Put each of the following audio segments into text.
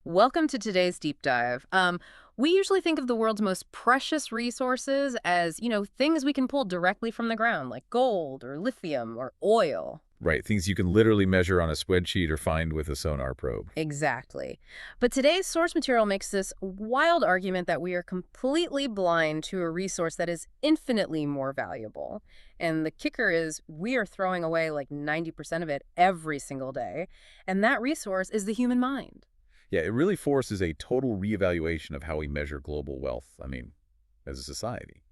Welcome to today's deep dive. We usually think of the world's most precious resources as, things we can pull directly from the ground, like gold or lithium or oil. Right, things you can literally measure on a spreadsheet or find with a sonar probe. Exactly. But today's source material makes this wild argument that we are completely blind to a resource that is infinitely more valuable. And the kicker is we are throwing away like 90% of it every single day. And that resource is the human mind. Yeah, it really forces a total reevaluation of how we measure global wealth, as a society.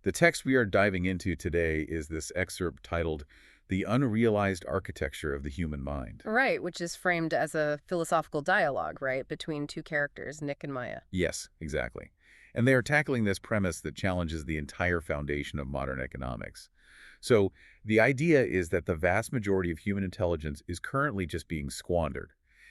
The text we are diving into today is this excerpt titled The Unrealized Architecture of the Human Mind. Right, which is framed as a philosophical dialogue, right, between two characters, Nick and Maya. Yes, exactly. And they are tackling this premise that challenges the entire foundation of modern economics. So, the idea is that the vast majority of human intelligence is currently just being squandered.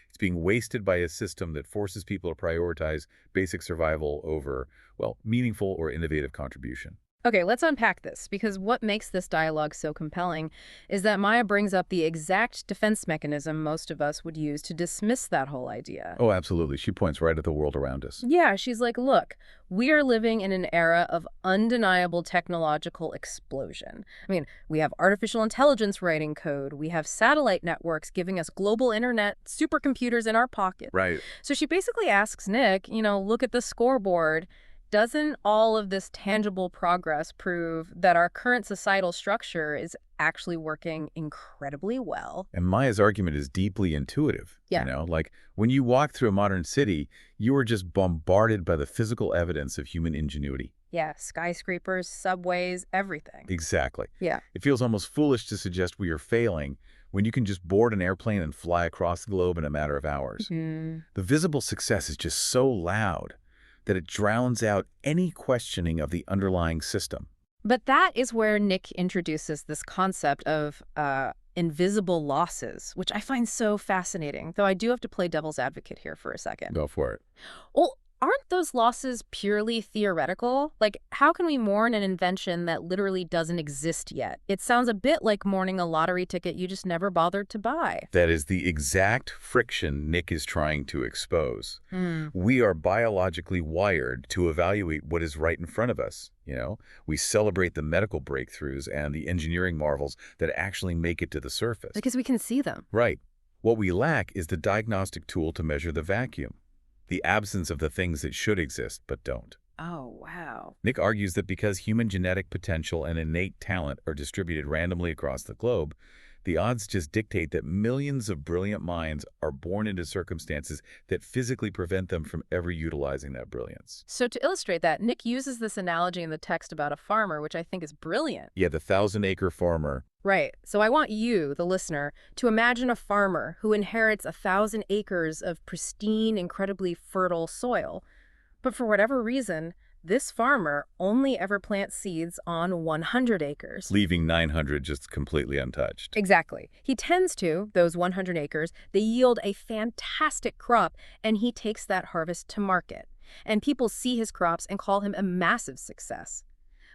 It's being wasted by a system that forces people to prioritize basic survival over, well, meaningful or innovative contribution. Okay, let's unpack this, because what makes this dialogue so compelling is that Maya brings up the exact defense mechanism most of us would use to dismiss that whole idea. Oh, absolutely. She points right at the world around us. Yeah, she's like, look, we are living in an era of undeniable technological explosion. I mean, we have artificial intelligence writing code, we have satellite networks giving us global internet, supercomputers in our pocket. Right. So she basically asks Nick, look at the scoreboard. Doesn't all of this tangible progress prove that our current societal structure is actually working incredibly well? And Maya's argument is deeply intuitive. Yeah. Like when you walk through a modern city, you are just bombarded by the physical evidence of human ingenuity. Yeah, skyscrapers, subways, everything. Exactly. Yeah. It feels almost foolish to suggest we are failing when you can just board an airplane and fly across the globe in a matter of hours. Mhm. The visible success is just so loud that it drowns out any questioning of the underlying system. But that is where Nick introduces this concept of invisible losses, which I find so fascinating, though I do have to play devil's advocate here for a second. Go for it. Well, aren't those losses purely theoretical? Like, how can we mourn an invention that literally doesn't exist yet? It sounds a bit like mourning a lottery ticket you just never bothered to buy. That is the exact friction Nick is trying to expose. Hmm. We are biologically wired to evaluate what is right in front of us. We celebrate the medical breakthroughs and the engineering marvels that actually make it to the surface. Because we can see them. Right. What we lack is the diagnostic tool to measure the vacuum, the absence of the things that should exist but don't. Oh, wow. Nick argues that because human genetic potential and innate talent are distributed randomly across the globe, the odds just dictate that millions of brilliant minds are born into circumstances that physically prevent them from ever utilizing that brilliance. So to illustrate that, Nick uses this analogy in the text about a farmer, which I think is brilliant. Yeah, the 1,000-acre farmer. Right. So I want you, the listener, to imagine a farmer who inherits 1,000 acres of pristine, incredibly fertile soil. But for whatever reason, this farmer only ever plants seeds on 100 acres. Leaving 900 just completely untouched. Exactly. He tends to, those 100 acres, they yield a fantastic crop, and he takes that harvest to market. And people see his crops and call him a massive success.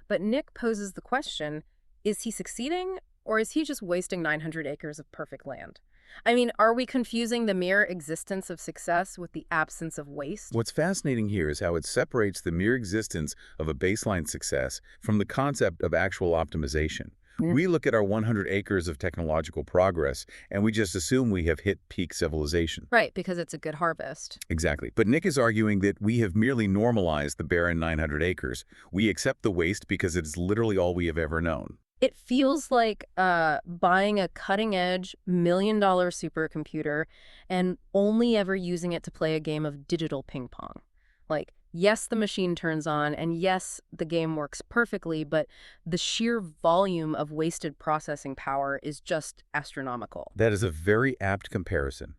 But Nick poses the question, is he succeeding, or is he just wasting 900 acres of perfect land? I mean, are we confusing the mere existence of success with the absence of waste? What's fascinating here is how it separates the mere existence of a baseline success from the concept of actual optimization. We look at our 100 acres of technological progress, and we just assume we have hit peak civilization. Right, because it's a good harvest. Exactly. But Nick is arguing that we have merely normalized the barren 900 acres. We accept the waste because it is literally all we have ever known. It feels like buying a cutting-edge, $1 million supercomputer and only ever using it to play a game of digital ping pong. Like, yes, the machine turns on, and yes, the game works perfectly, but the sheer volume of wasted processing power is just astronomical. That is a very apt comparison.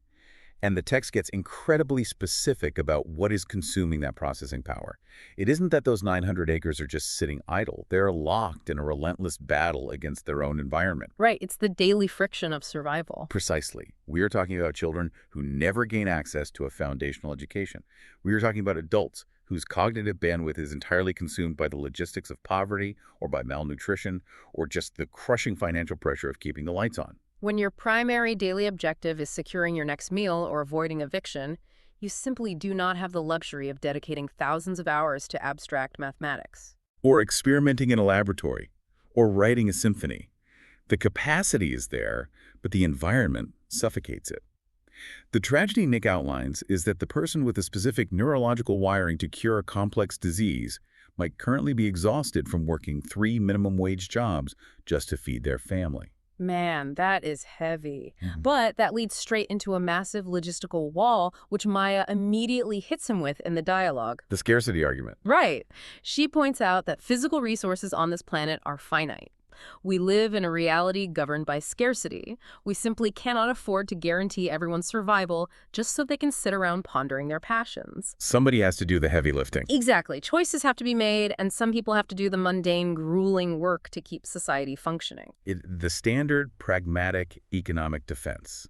And the text gets incredibly specific about what is consuming that processing power. It isn't that those 900 acres are just sitting idle. They're locked in a relentless battle against their own environment. Right, it's the daily friction of survival. Precisely. We are talking about children who never gain access to a foundational education. We are talking about adults whose cognitive bandwidth is entirely consumed by the logistics of poverty or by malnutrition or just the crushing financial pressure of keeping the lights on. When your primary daily objective is securing your next meal or avoiding eviction, You simply do not have the luxury of dedicating thousands of hours to abstract mathematics. Or experimenting in a laboratory, or writing a symphony. The capacity is there, but the environment suffocates it. The tragedy Nick outlines is that the person with a specific neurological wiring to cure a complex disease might currently be exhausted from working 3 minimum wage jobs just to feed their family. Man, that is heavy. Mhm. But that leads straight into a massive logistical wall, which Maya immediately hits him with in the dialogue. The scarcity argument. Right. She points out that physical resources on this planet are finite. We live in a reality governed by scarcity. We simply cannot afford to guarantee everyone's survival just so they can sit around pondering their passions. Somebody has to do the heavy lifting. Exactly. Choices have to be made, and some people have to do the mundane, grueling work to keep society functioning. The standard pragmatic economic defense.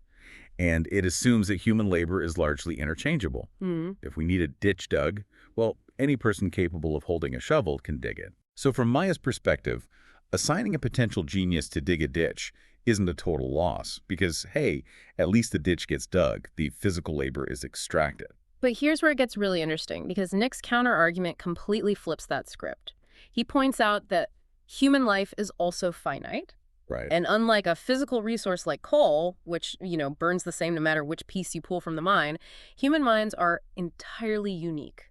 And it assumes that human labor is largely interchangeable. Hmm. If we need a ditch dug, well, any person capable of holding a shovel can dig it. So from Maya's perspective, assigning a potential genius to dig a ditch isn't a total loss because, hey, at least the ditch gets dug, the physical labor is extracted. But here's where it gets really interesting, because Nick's counter-argument completely flips that script. He points out that human life is also finite, Right. and unlike a physical resource like coal, which, burns the same no matter which piece you pull from the mine, human minds are entirely unique.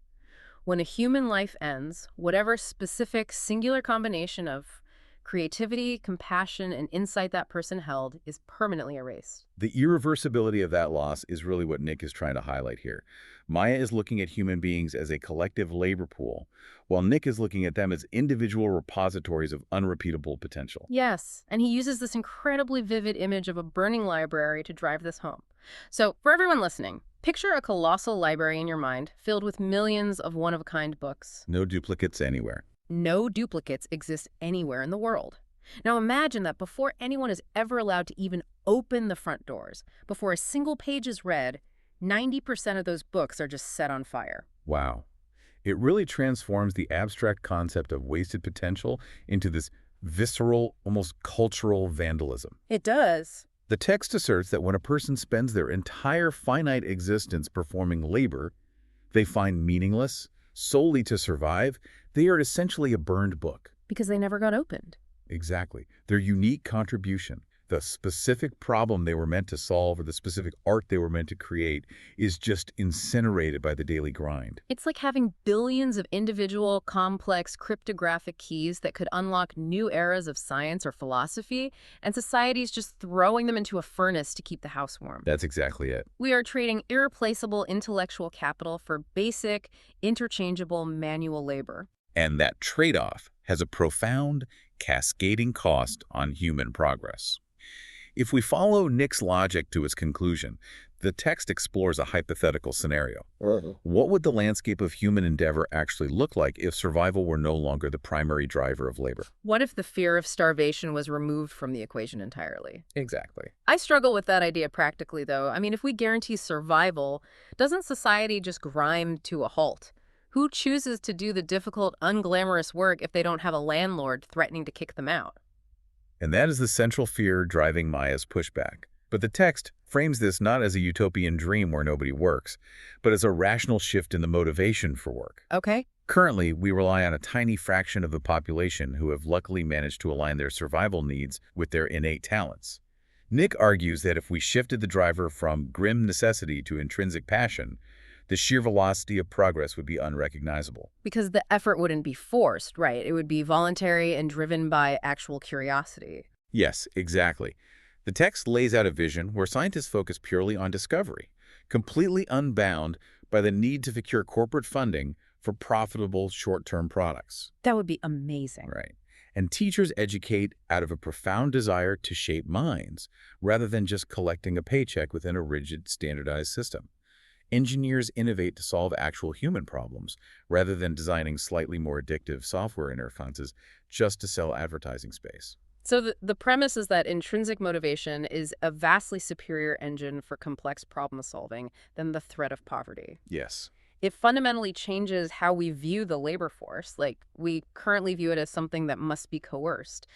When a human life ends, whatever specific singular combination of creativity, compassion, and insight that person held is permanently erased. The irreversibility of that loss is really what Nick is trying to highlight here. Maya is looking at human beings as a collective labor pool, while Nick is looking at them as individual repositories of unrepeatable potential. Yes, and he uses this incredibly vivid image of a burning library to drive this home. So, for everyone listening, picture a colossal library in your mind filled with millions of one-of-a-kind books. No duplicates anywhere. No duplicates exist anywhere in the world. Now imagine that before anyone is ever allowed to even open the front doors, before a single page is read, 90% of those books are just set on fire. Wow. It really transforms the abstract concept of wasted potential into this visceral, almost cultural vandalism. It does. The text asserts that when a person spends their entire finite existence performing labor they find meaningless, solely to survive, they are essentially a burned book. Because they never got opened. Exactly. Their unique contribution, the specific problem they were meant to solve or the specific art they were meant to create is just incinerated by the daily grind. It's like having billions of individual, complex, cryptographic keys that could unlock new eras of science or philosophy, and society's just throwing them into a furnace to keep the house warm. That's exactly it. We are trading irreplaceable intellectual capital for basic, interchangeable manual labor. And that trade-off has a profound, cascading cost on human progress. If we follow Nick's logic to its conclusion, the text explores a hypothetical scenario. What would the landscape of human endeavor actually look like if survival were no longer the primary driver of labor? What if the fear of starvation was removed from the equation entirely? Exactly. I struggle with that idea practically, though. I mean, if we guarantee survival, doesn't society just grind to a halt? Who chooses to do the difficult, unglamorous work if they don't have a landlord threatening to kick them out? And that is the central fear driving Maya's pushback. But the text frames this not as a utopian dream where nobody works, but as a rational shift in the motivation for work. Okay. Currently, we rely on a tiny fraction of the population who have luckily managed to align their survival needs with their innate talents. Nick argues that if we shifted the driver from grim necessity to intrinsic passion, the sheer velocity of progress would be unrecognizable. Because the effort wouldn't be forced, right? It would be voluntary and driven by actual curiosity. Yes, exactly. The text lays out a vision where scientists focus purely on discovery, completely unbound by the need to secure corporate funding for profitable short-term products. That would be amazing. Right. And teachers educate out of a profound desire to shape minds, rather than just collecting a paycheck within a rigid, standardized system. Engineers innovate to solve actual human problems, rather than designing slightly more addictive software interfaces just to sell advertising space. So the premise is that intrinsic motivation is a vastly superior engine for complex problem solving than the threat of poverty. Yes. It fundamentally changes how we view the labor force. Like, we currently view it as something that must be coerced.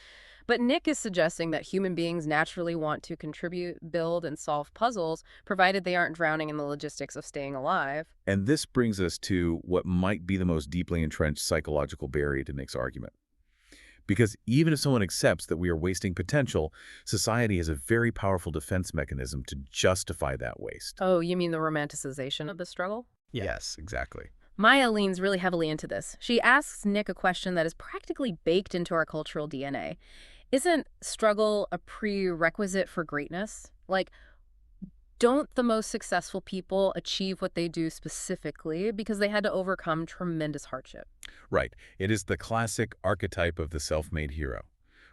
But Nick is suggesting that human beings naturally want to contribute, build, and solve puzzles, provided they aren't drowning in the logistics of staying alive. And this brings us to what might be the most deeply entrenched psychological barrier to Nick's argument. Because even if someone accepts that we are wasting potential, society has a very powerful defense mechanism to justify that waste. Oh, you mean the romanticization of the struggle? Yes, exactly. Maya leans really heavily into this. She asks Nick a question that is practically baked into our cultural DNA. Isn't struggle a prerequisite for greatness? Like, don't the most successful people achieve what they do specifically because they had to overcome tremendous hardship? Right. It is the classic archetype of the self-made hero.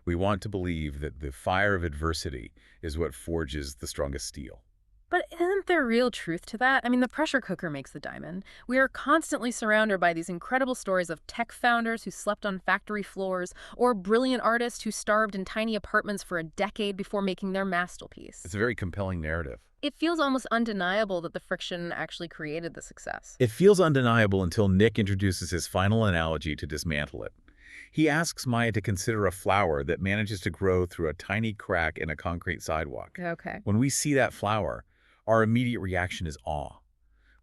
We want to believe that the fire of adversity is what forges the strongest steel. But isn't there real truth to that? I mean, the pressure cooker makes the diamond. We are constantly surrounded by these incredible stories of tech founders who slept on factory floors, or brilliant artists who starved in tiny apartments for a decade before making their masterpiece. It's a very compelling narrative. It feels almost undeniable that the friction actually created the success. It feels undeniable until Nick introduces his final analogy to dismantle it. He asks Maya to consider a flower that manages to grow through a tiny crack in a concrete sidewalk. Okay. When we see that flower, our immediate reaction is awe.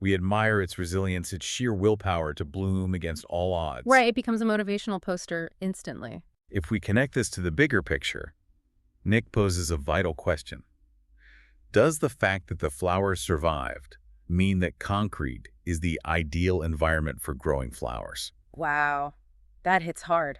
We admire its resilience, its sheer willpower to bloom against all odds. Right, it becomes a motivational poster instantly. If we connect this to the bigger picture, Nick poses a vital question. Does the fact that the flower survived mean that concrete is the ideal environment for growing flowers? Wow, that hits hard.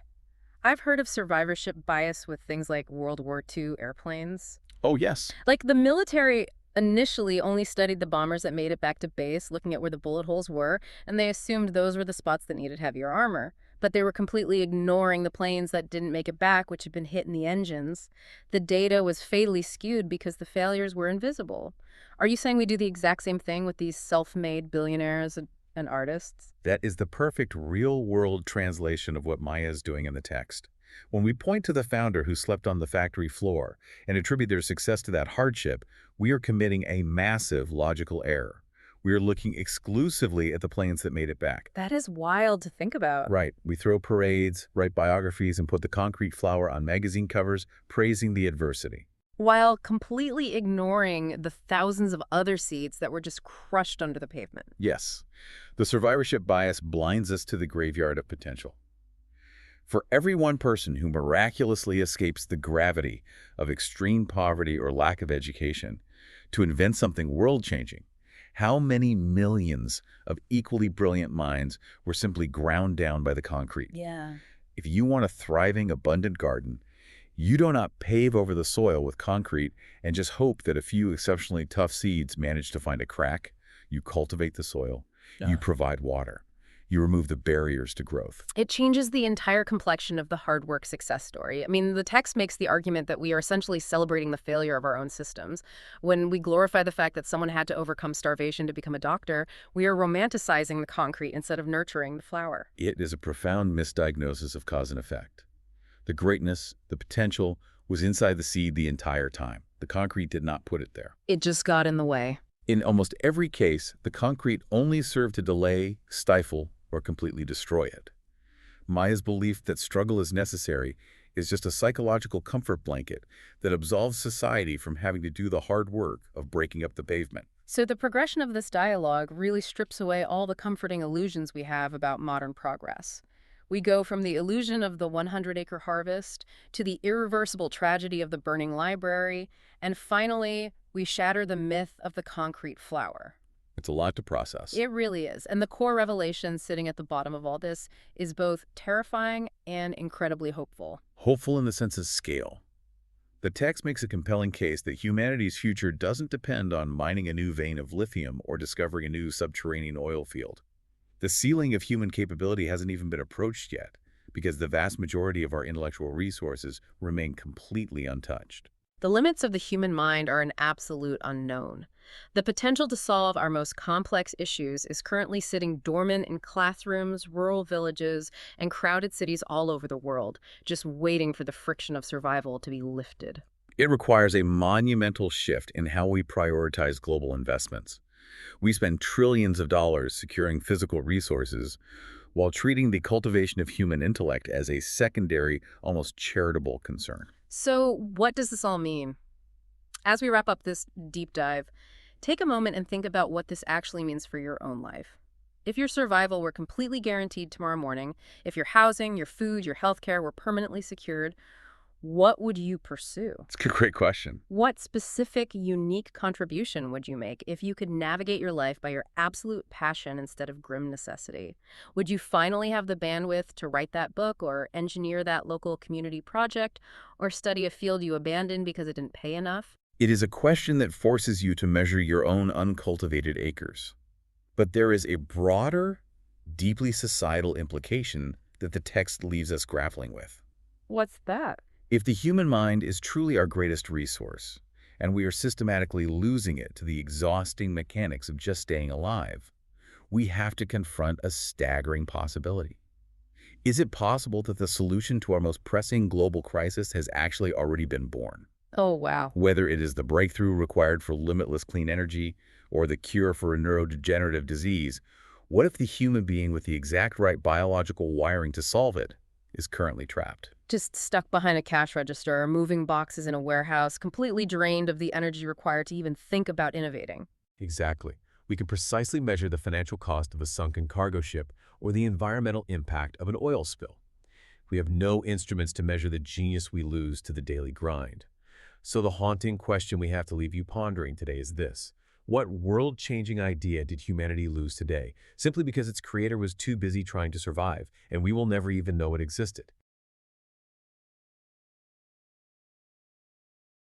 I've heard of survivorship bias with things like World War II airplanes. Oh, yes. Like the military initially only studied the bombers that made it back to base, looking at where the bullet holes were, and they assumed those were the spots that needed heavier armor. But they were completely ignoring the planes that didn't make it back, which had been hit in the engines. The data was fatally skewed because the failures were invisible. Are you saying we do the exact same thing with these self-made billionaires and artists? That is the perfect real-world translation of what Maya is doing in the text. When we point to the founder who slept on the factory floor and attribute their success to that hardship, we are committing a massive logical error. We are looking exclusively at the planes that made it back. That is wild to think about. Right. We throw parades, write biographies, and put the concrete flower on magazine covers, praising the adversity. While completely ignoring the thousands of other seeds that were just crushed under the pavement. Yes. The survivorship bias blinds us to the graveyard of potential. For every one person who miraculously escapes the gravity of extreme poverty or lack of education to invent something world-changing, how many millions of equally brilliant minds were simply ground down by the concrete? Yeah. If you want a thriving, abundant garden, you do not pave over the soil with concrete and just hope that a few exceptionally tough seeds manage to find a crack. You cultivate the soil. You provide water. You remove the barriers to growth. It changes the entire complexion of the hard work success story. I mean, the text makes the argument that we are essentially celebrating the failure of our own systems. When we glorify the fact that someone had to overcome starvation to become a doctor, we are romanticizing the concrete instead of nurturing the flower. It is a profound misdiagnosis of cause and effect. The greatness, the potential, was inside the seed the entire time. The concrete did not put it there. It just got in the way. In almost every case, the concrete only served to delay, stifle, or completely destroy it. Maya's belief that struggle is necessary is just a psychological comfort blanket that absolves society from having to do the hard work of breaking up the pavement. So the progression of this dialogue really strips away all the comforting illusions we have about modern progress. We go from the illusion of the 100-acre harvest to the irreversible tragedy of the burning library, and finally, we shatter the myth of the concrete flower. It's a lot to process. It really is. And the core revelation sitting at the bottom of all this is both terrifying and incredibly hopeful. Hopeful in the sense of scale. The text makes a compelling case that humanity's future doesn't depend on mining a new vein of lithium or discovering a new subterranean oil field. The ceiling of human capability hasn't even been approached yet, because the vast majority of our intellectual resources remain completely untouched. The limits of the human mind are an absolute unknown. The potential to solve our most complex issues is currently sitting dormant in classrooms, rural villages, and crowded cities all over the world, just waiting for the friction of survival to be lifted. It requires a monumental shift in how we prioritize global investments. We spend trillions of dollars securing physical resources while treating the cultivation of human intellect as a secondary, almost charitable concern. So, what does this all mean? As we wrap up this deep dive, take a moment and think about what this actually means for your own life. If your survival were completely guaranteed tomorrow morning, if your housing, your food, your healthcare were permanently secured, what would you pursue? It's a great question. What specific, unique contribution would you make if you could navigate your life by your absolute passion instead of grim necessity? Would you finally have the bandwidth to write that book or engineer that local community project or study a field you abandoned because it didn't pay enough? It is a question that forces you to measure your own uncultivated acres. But there is a broader, deeply societal implication that the text leaves us grappling with. What's that? If the human mind is truly our greatest resource, and we are systematically losing it to the exhausting mechanics of just staying alive, we have to confront a staggering possibility. Is it possible that the solution to our most pressing global crisis has actually already been born? Oh, wow. Whether it is the breakthrough required for limitless clean energy or the cure for a neurodegenerative disease, what if the human being with the exact right biological wiring to solve it is currently trapped? Just stuck behind a cash register or moving boxes in a warehouse, completely drained of the energy required to even think about innovating. Exactly. We can precisely measure the financial cost of a sunken cargo ship or the environmental impact of an oil spill. We have no instruments to measure the genius we lose to the daily grind. So the haunting question we have to leave you pondering today is this. What world-changing idea did humanity lose today, simply because its creator was too busy trying to survive, and we will never even know it existed?